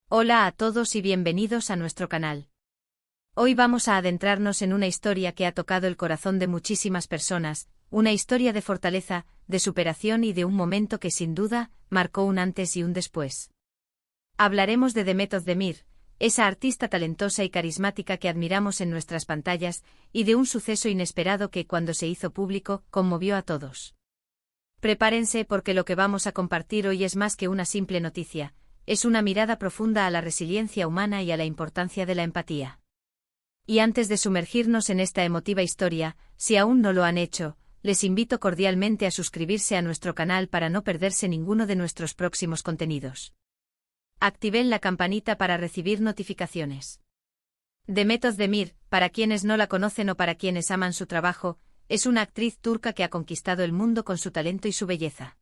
Hola a todos y bienvenidos a nuestro canal. Hoy vamos a adentrarnos en una historia que ha tocado el corazón de muchísimas personas, una historia de fortaleza, de superación y de un momento que sin duda marcó un antes y un después. Hablaremos de Demet Özdemir, esa artista talentosa y carismática que admiramos en nuestras pantallas, y de un suceso inesperado que cuando se hizo público conmovió a todos. Prepárense porque lo que vamos a compartir hoy es más que una simple noticia. Es una mirada profunda a la resiliencia humana y a la importancia de la empatía. Y antes de sumergirnos en esta emotiva historia, si aún no lo han hecho, les invito cordialmente a suscribirse a nuestro canal para no perderse ninguno de nuestros próximos contenidos. Activen la campanita para recibir notificaciones. Demet Özdemir, para quienes no la conocen o para quienes aman su trabajo, es una actriz turca que ha conquistado el mundo con su talento y su belleza.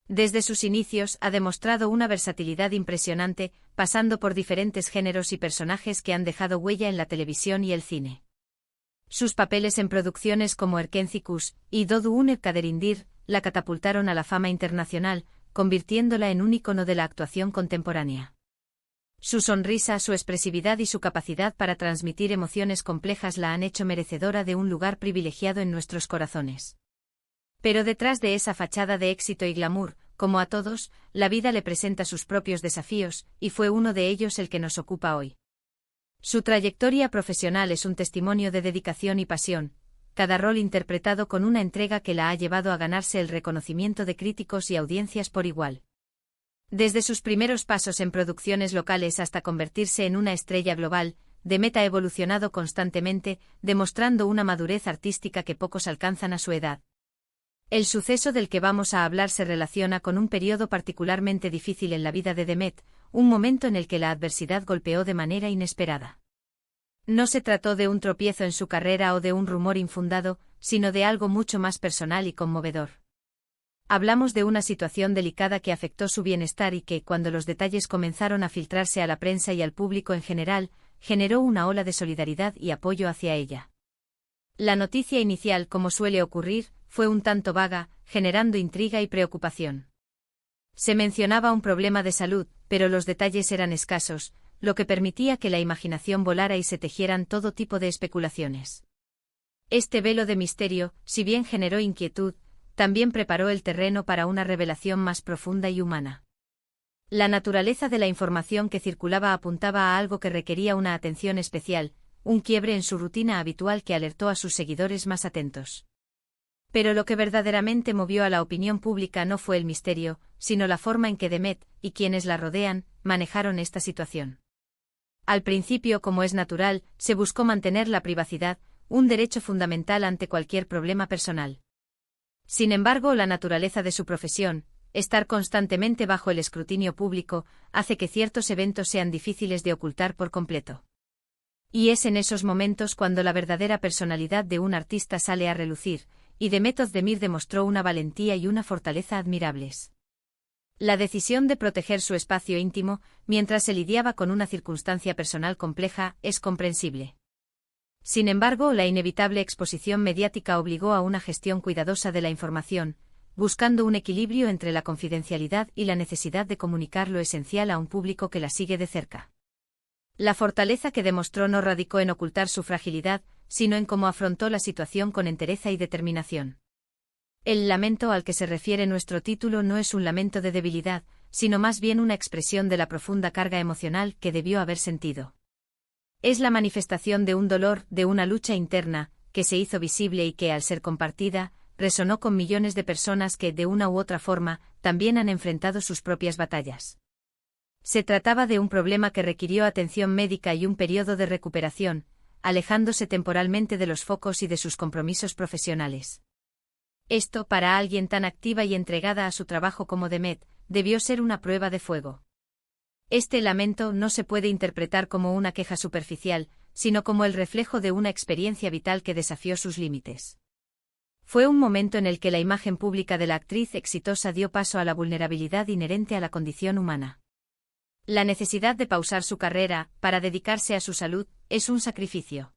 Desde sus inicios ha demostrado una versatilidad impresionante, pasando por diferentes géneros y personajes que han dejado huella en la televisión y el cine. Sus papeles en producciones como Erkenci y Doğu Uner Kaderindir la catapultaron a la fama internacional, convirtiéndola en un ícono de la actuación contemporánea. Su sonrisa, su expresividad y su capacidad para transmitir emociones complejas la han hecho merecedora de un lugar privilegiado en nuestros corazones. Pero detrás de esa fachada de éxito y glamour, como a todos, la vida le presenta sus propios desafíos, y fue uno de ellos el que nos ocupa hoy. Su trayectoria profesional es un testimonio de dedicación y pasión, cada rol interpretado con una entrega que la ha llevado a ganarse el reconocimiento de críticos y audiencias por igual. Desde sus primeros pasos en producciones locales hasta convertirse en una estrella global, Demet ha evolucionado constantemente, demostrando una madurez artística que pocos alcanzan a su edad. El suceso del que vamos a hablar se relaciona con un periodo particularmente difícil en la vida de Demet, un momento en el que la adversidad golpeó de manera inesperada. No se trató de un tropiezo en su carrera o de un rumor infundado, sino de algo mucho más personal y conmovedor. Hablamos de una situación delicada que afectó su bienestar y que, cuando los detalles comenzaron a filtrarse a la prensa y al público en general, generó una ola de solidaridad y apoyo hacia ella. La noticia inicial, como suele ocurrir, fue un tanto vaga, generando intriga y preocupación. Se mencionaba un problema de salud, pero los detalles eran escasos, lo que permitía que la imaginación volara y se tejieran todo tipo de especulaciones. Este velo de misterio, si bien generó inquietud, también preparó el terreno para una revelación más profunda y humana. La naturaleza de la información que circulaba apuntaba a algo que requería una atención especial, un quiebre en su rutina habitual que alertó a sus seguidores más atentos. Pero lo que verdaderamente movió a la opinión pública no fue el misterio, sino la forma en que Demet, y quienes la rodean, manejaron esta situación. Al principio, como es natural, se buscó mantener la privacidad, un derecho fundamental ante cualquier problema personal. Sin embargo, la naturaleza de su profesión, estar constantemente bajo el escrutinio público, hace que ciertos eventos sean difíciles de ocultar por completo. Y es en esos momentos cuando la verdadera personalidad de un artista sale a relucir, y Demet Özdemir demostró una valentía y una fortaleza admirables. La decisión de proteger su espacio íntimo, mientras se lidiaba con una circunstancia personal compleja, es comprensible. Sin embargo, la inevitable exposición mediática obligó a una gestión cuidadosa de la información, buscando un equilibrio entre la confidencialidad y la necesidad de comunicar lo esencial a un público que la sigue de cerca. La fortaleza que demostró no radicó en ocultar su fragilidad, sino en cómo afrontó la situación con entereza y determinación. El lamento al que se refiere nuestro título no es un lamento de debilidad, sino más bien una expresión de la profunda carga emocional que debió haber sentido. Es la manifestación de un dolor, de una lucha interna, que se hizo visible y que, al ser compartida, resonó con millones de personas que, de una u otra forma, también han enfrentado sus propias batallas. Se trataba de un problema que requirió atención médica y un periodo de recuperación, alejándose temporalmente de los focos y de sus compromisos profesionales. Esto, para alguien tan activa y entregada a su trabajo como Demet, debió ser una prueba de fuego. Este lamento no se puede interpretar como una queja superficial, sino como el reflejo de una experiencia vital que desafió sus límites. Fue un momento en el que la imagen pública de la actriz exitosa dio paso a la vulnerabilidad inherente a la condición humana. La necesidad de pausar su carrera, para dedicarse a su salud, es un sacrificio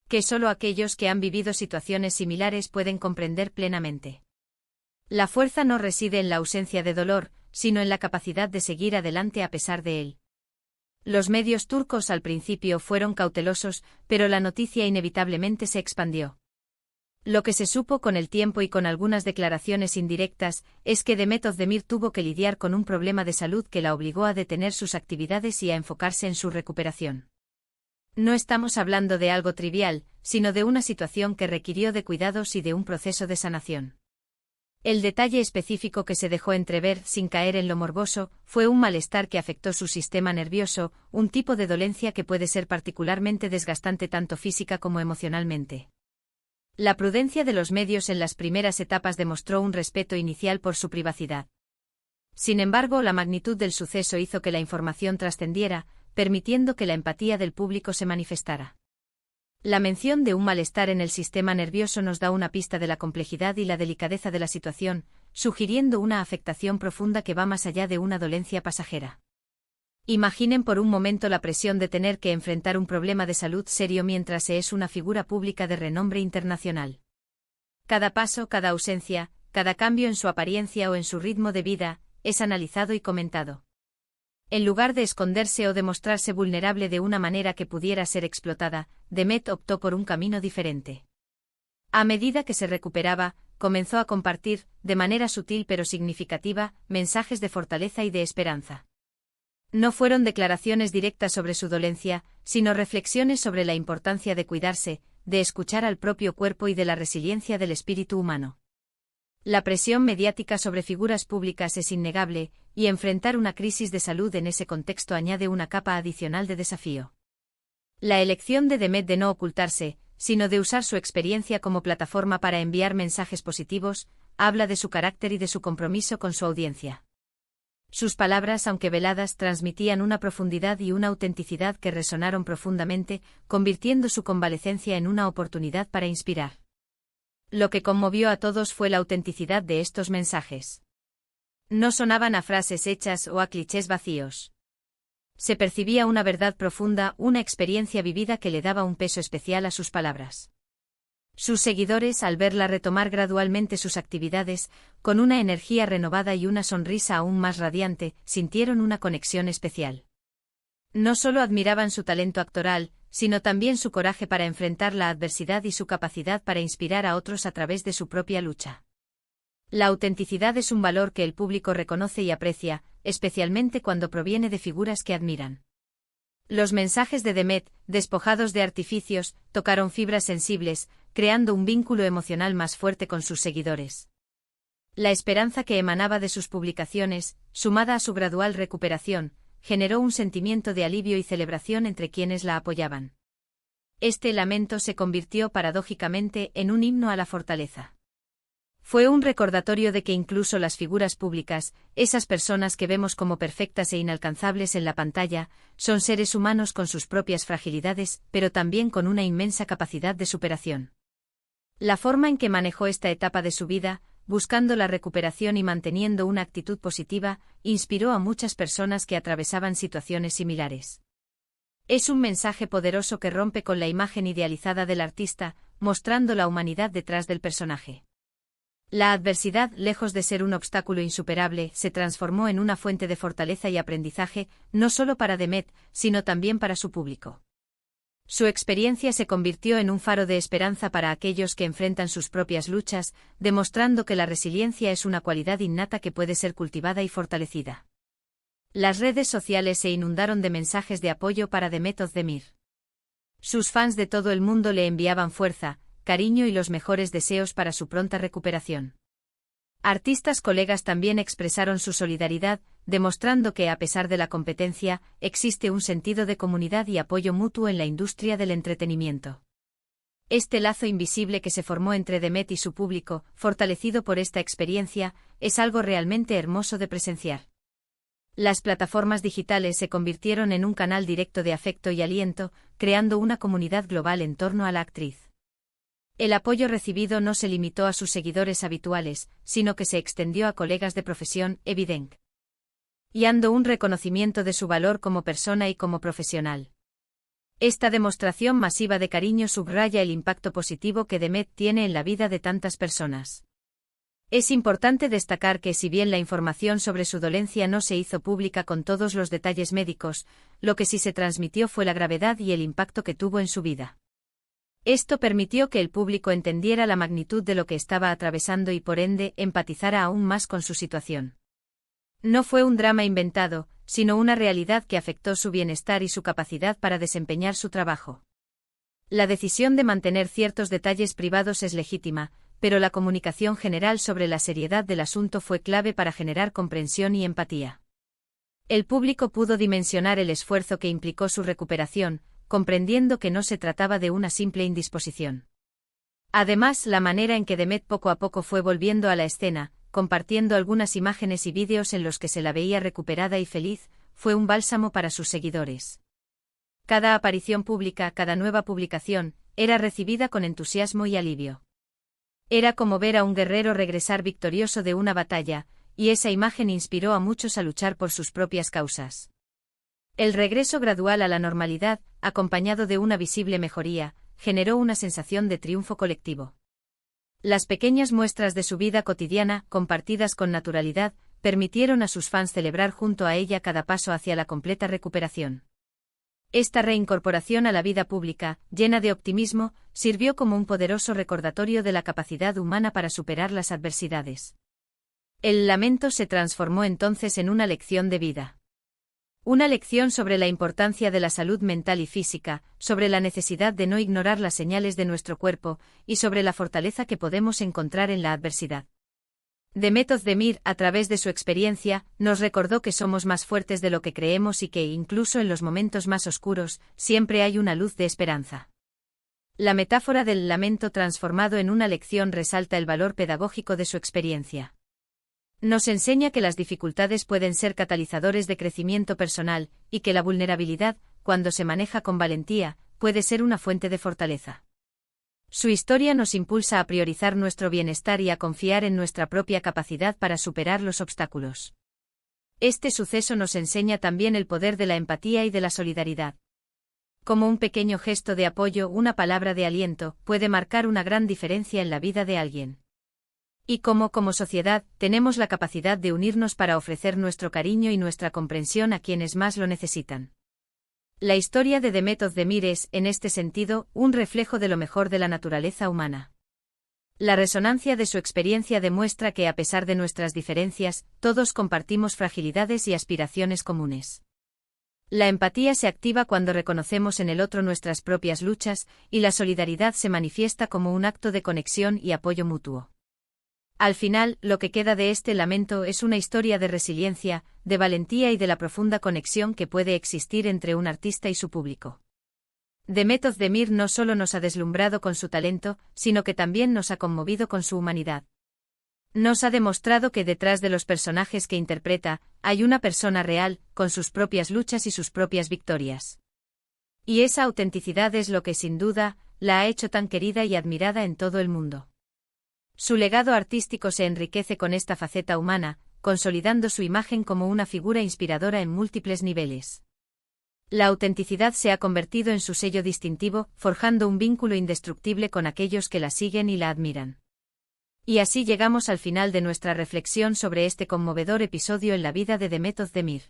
que solo aquellos que han vivido situaciones similares pueden comprender plenamente. La fuerza no reside en la ausencia de dolor, sino en la capacidad de seguir adelante a pesar de él. Los medios turcos al principio fueron cautelosos, pero la noticia inevitablemente se expandió. Lo que se supo con el tiempo y con algunas declaraciones indirectas es que Demet Özdemir tuvo que lidiar con un problema de salud que la obligó a detener sus actividades y a enfocarse en su recuperación. No estamos hablando de algo trivial, sino de una situación que requirió de cuidados y de un proceso de sanación. El detalle específico que se dejó entrever, sin caer en lo morboso, fue un malestar que afectó su sistema nervioso, un tipo de dolencia que puede ser particularmente desgastante tanto física como emocionalmente. La prudencia de los medios en las primeras etapas demostró un respeto inicial por su privacidad. Sin embargo, la magnitud del suceso hizo que la información trascendiera, permitiendo que la empatía del público se manifestara. La mención de un malestar en el sistema nervioso nos da una pista de la complejidad y la delicadeza de la situación, sugiriendo una afectación profunda que va más allá de una dolencia pasajera. Imaginen por un momento la presión de tener que enfrentar un problema de salud serio mientras se es una figura pública de renombre internacional. Cada paso, cada ausencia, cada cambio en su apariencia o en su ritmo de vida, es analizado y comentado. En lugar de esconderse o de mostrarse vulnerable de una manera que pudiera ser explotada, Demet optó por un camino diferente. A medida que se recuperaba, comenzó a compartir, de manera sutil pero significativa, mensajes de fortaleza y de esperanza. No fueron declaraciones directas sobre su dolencia, sino reflexiones sobre la importancia de cuidarse, de escuchar al propio cuerpo y de la resiliencia del espíritu humano. La presión mediática sobre figuras públicas es innegable, y enfrentar una crisis de salud en ese contexto añade una capa adicional de desafío. La elección de Demet de no ocultarse, sino de usar su experiencia como plataforma para enviar mensajes positivos, habla de su carácter y de su compromiso con su audiencia. Sus palabras, aunque veladas, transmitían una profundidad y una autenticidad que resonaron profundamente, convirtiendo su convalecencia en una oportunidad para inspirar. Lo que conmovió a todos fue la autenticidad de estos mensajes. No sonaban a frases hechas o a clichés vacíos. Se percibía una verdad profunda, una experiencia vivida que le daba un peso especial a sus palabras. Sus seguidores, al verla retomar gradualmente sus actividades, con una energía renovada y una sonrisa aún más radiante, sintieron una conexión especial. No solo admiraban su talento actoral, sino también su coraje para enfrentar la adversidad y su capacidad para inspirar a otros a través de su propia lucha. La autenticidad es un valor que el público reconoce y aprecia, especialmente cuando proviene de figuras que admiran. Los mensajes de Demet, despojados de artificios, tocaron fibras sensibles, creando un vínculo emocional más fuerte con sus seguidores. La esperanza que emanaba de sus publicaciones, sumada a su gradual recuperación, generó un sentimiento de alivio y celebración entre quienes la apoyaban. Este lamento se convirtió paradójicamente en un himno a la fortaleza. Fue un recordatorio de que incluso las figuras públicas, esas personas que vemos como perfectas e inalcanzables en la pantalla, son seres humanos con sus propias fragilidades, pero también con una inmensa capacidad de superación. La forma en que manejó esta etapa de su vida, buscando la recuperación y manteniendo una actitud positiva, inspiró a muchas personas que atravesaban situaciones similares. Es un mensaje poderoso que rompe con la imagen idealizada del artista, mostrando la humanidad detrás del personaje. La adversidad, lejos de ser un obstáculo insuperable, se transformó en una fuente de fortaleza y aprendizaje, no solo para Demet, sino también para su público. Su experiencia se convirtió en un faro de esperanza para aquellos que enfrentan sus propias luchas, demostrando que la resiliencia es una cualidad innata que puede ser cultivada y fortalecida. Las redes sociales se inundaron de mensajes de apoyo para Demet Özdemir. Sus fans de todo el mundo le enviaban fuerza, cariño y los mejores deseos para su pronta recuperación. Artistas colegas también expresaron su solidaridad, demostrando que a pesar de la competencia, existe un sentido de comunidad y apoyo mutuo en la industria del entretenimiento. Este lazo invisible que se formó entre Demet y su público, fortalecido por esta experiencia, es algo realmente hermoso de presenciar. Las plataformas digitales se convirtieron en un canal directo de afecto y aliento, creando una comunidad global en torno a la actriz. El apoyo recibido no se limitó a sus seguidores habituales, sino que se extendió a colegas de profesión, evidente, dando un reconocimiento de su valor como persona y como profesional. Esta demostración masiva de cariño subraya el impacto positivo que Demet tiene en la vida de tantas personas. Es importante destacar que si bien la información sobre su dolencia no se hizo pública con todos los detalles médicos, lo que sí se transmitió fue la gravedad y el impacto que tuvo en su vida. Esto permitió que el público entendiera la magnitud de lo que estaba atravesando y por ende empatizara aún más con su situación. No fue un drama inventado, sino una realidad que afectó su bienestar y su capacidad para desempeñar su trabajo. La decisión de mantener ciertos detalles privados es legítima, pero la comunicación general sobre la seriedad del asunto fue clave para generar comprensión y empatía. El público pudo dimensionar el esfuerzo que implicó su recuperación, comprendiendo que no se trataba de una simple indisposición. Además, la manera en que Demet poco a poco fue volviendo a la escena, compartiendo algunas imágenes y vídeos en los que se la veía recuperada y feliz, fue un bálsamo para sus seguidores. Cada aparición pública, cada nueva publicación, era recibida con entusiasmo y alivio. Era como ver a un guerrero regresar victorioso de una batalla, y esa imagen inspiró a muchos a luchar por sus propias causas. El regreso gradual a la normalidad, acompañado de una visible mejoría, generó una sensación de triunfo colectivo. Las pequeñas muestras de su vida cotidiana, compartidas con naturalidad, permitieron a sus fans celebrar junto a ella cada paso hacia la completa recuperación. Esta reincorporación a la vida pública, llena de optimismo, sirvió como un poderoso recordatorio de la capacidad humana para superar las adversidades. El lamento se transformó entonces en una lección de vida. Una lección sobre la importancia de la salud mental y física, sobre la necesidad de no ignorar las señales de nuestro cuerpo, y sobre la fortaleza que podemos encontrar en la adversidad. Demet Özdemir, a través de su experiencia, nos recordó que somos más fuertes de lo que creemos y que, incluso en los momentos más oscuros, siempre hay una luz de esperanza. La metáfora del lamento transformado en una lección resalta el valor pedagógico de su experiencia. Nos enseña que las dificultades pueden ser catalizadores de crecimiento personal, y que la vulnerabilidad, cuando se maneja con valentía, puede ser una fuente de fortaleza. Su historia nos impulsa a priorizar nuestro bienestar y a confiar en nuestra propia capacidad para superar los obstáculos. Este suceso nos enseña también el poder de la empatía y de la solidaridad. Como un pequeño gesto de apoyo, una palabra de aliento, puede marcar una gran diferencia en la vida de alguien. Y como sociedad, tenemos la capacidad de unirnos para ofrecer nuestro cariño y nuestra comprensión a quienes más lo necesitan. La historia de Demet Özdemir es, en este sentido, un reflejo de lo mejor de la naturaleza humana. La resonancia de su experiencia demuestra que a pesar de nuestras diferencias, todos compartimos fragilidades y aspiraciones comunes. La empatía se activa cuando reconocemos en el otro nuestras propias luchas, y la solidaridad se manifiesta como un acto de conexión y apoyo mutuo. Al final, lo que queda de este lamento es una historia de resiliencia, de valentía y de la profunda conexión que puede existir entre un artista y su público. Demet Özdemir no solo nos ha deslumbrado con su talento, sino que también nos ha conmovido con su humanidad. Nos ha demostrado que detrás de los personajes que interpreta, hay una persona real, con sus propias luchas y sus propias victorias. Y esa autenticidad es lo que sin duda, la ha hecho tan querida y admirada en todo el mundo. Su legado artístico se enriquece con esta faceta humana, consolidando su imagen como una figura inspiradora en múltiples niveles. La autenticidad se ha convertido en su sello distintivo, forjando un vínculo indestructible con aquellos que la siguen y la admiran. Y así llegamos al final de nuestra reflexión sobre este conmovedor episodio en la vida de Demet Özdemir.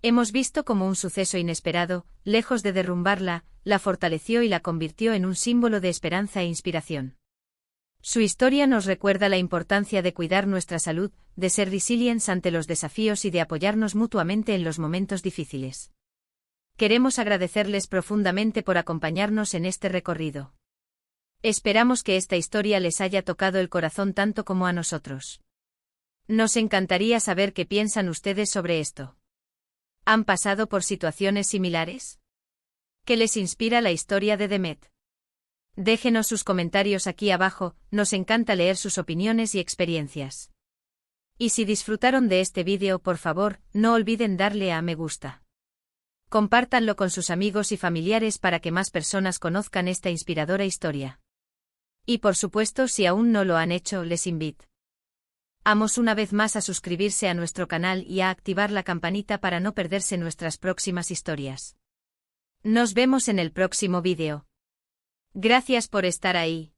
Hemos visto cómo un suceso inesperado, lejos de derrumbarla, la fortaleció y la convirtió en un símbolo de esperanza e inspiración. Su historia nos recuerda la importancia de cuidar nuestra salud, de ser resilientes ante los desafíos y de apoyarnos mutuamente en los momentos difíciles. Queremos agradecerles profundamente por acompañarnos en este recorrido. Esperamos que esta historia les haya tocado el corazón tanto como a nosotros. Nos encantaría saber qué piensan ustedes sobre esto. ¿Han pasado por situaciones similares? ¿Qué les inspira la historia de Demet? Déjenos sus comentarios aquí abajo, nos encanta leer sus opiniones y experiencias. Y si disfrutaron de este vídeo, por favor, no olviden darle a me gusta. Compártanlo con sus amigos y familiares para que más personas conozcan esta inspiradora historia. Y por supuesto, si aún no lo han hecho, les invito una vez más a suscribirse a nuestro canal y a activar la campanita para no perderse nuestras próximas historias. Nos vemos en el próximo vídeo. Gracias por estar ahí.